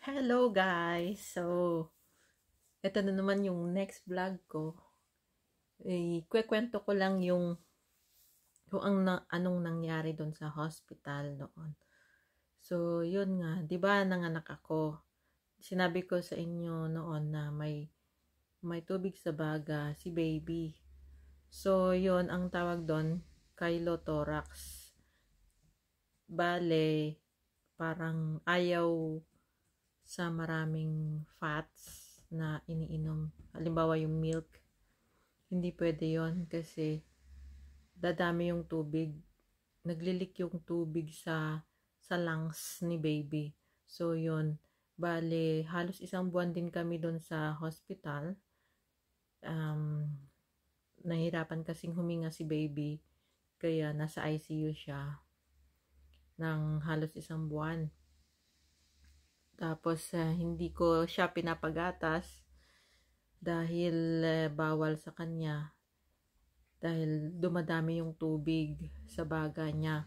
Hello guys! So, ito na naman yung next vlog ko. Kwekwento ko lang yung kung anong nangyari doon sa hospital noon. So, yun nga, 'di ba nanganak ako? Sinabi ko sa inyo noon na may tubig sa baga si baby. So, yun ang tawag doon, chylothorax. Bale, parang ayaw sa maraming fats na iniinom. Halimbawa yung milk, hindi pwede yon kasi dadami yung tubig. Naglilik yung tubig sa lungs ni baby. So yon, bale halos isang buwan din kami doon sa hospital. Nahirapan kasing huminga si baby, kaya nasa ICU siya ng halos isang buwan. Tapos hindi ko siya pinapagatas dahil bawal sa kanya, dahil dumadami yung tubig sa baga niya.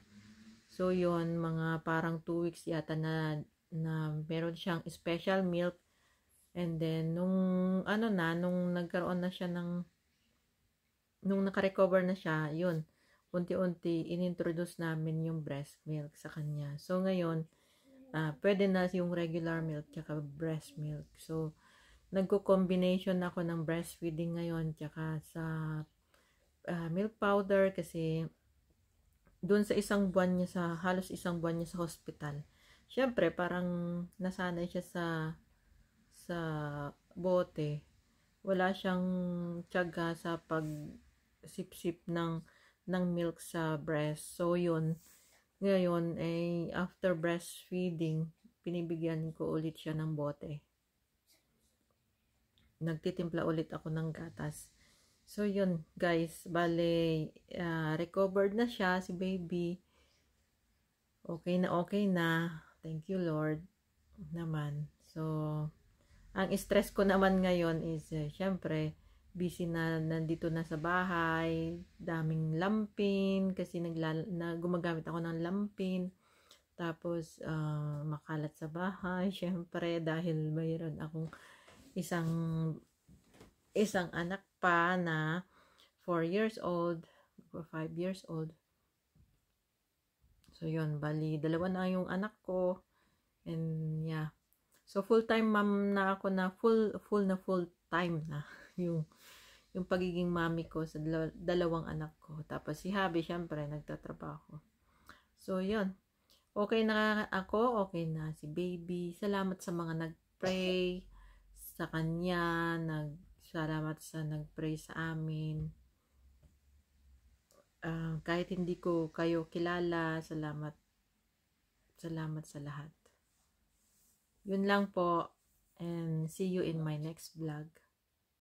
So yon, mga parang 2 weeks yata na meron siyang special milk. And then nung nagkaroon na siya nung naka-recover na siya, yun, unti-unti inintroduce namin yung breast milk sa kanya. So ngayon, pwede na yung regular milk tsaka breast milk. So nagko-combination ako ng breastfeeding ngayon tsaka sa milk powder, kasi doon sa halos isang buwan niya sa hospital, syempre parang nasanay siya sa bote. Wala siyang tiyaga sa pag sip-sip ng milk sa breast. So yun, ngayon after breastfeeding, pinibigyan ko ulit siya ng bote. Nagtitimpla ulit ako ng gatas. So yun guys, bale recovered na siya si baby. Okay na. Thank you Lord naman. So ang stress ko naman ngayon is syempre busy na, nandito na sa bahay, daming lampin kasi gumagamit ako ng lampin. Tapos makalat sa bahay syempre dahil mayroon akong isang anak pa na 4 years old or 5 years old. So yun, bali dalawa na yung anak ko, and yeah. So full-time mom na ako, na full time na yung pagiging mommy ko sa dalawang anak ko. Tapos si Habi syempre nagtatrabaho. So yun, okay na ako, okay na si baby. Salamat sa mga nag-pray sa kanya, salamat sa nag-pray sa amin. Kahit hindi ko kayo kilala, salamat sa lahat. Yun lang po, and see you in my next vlog.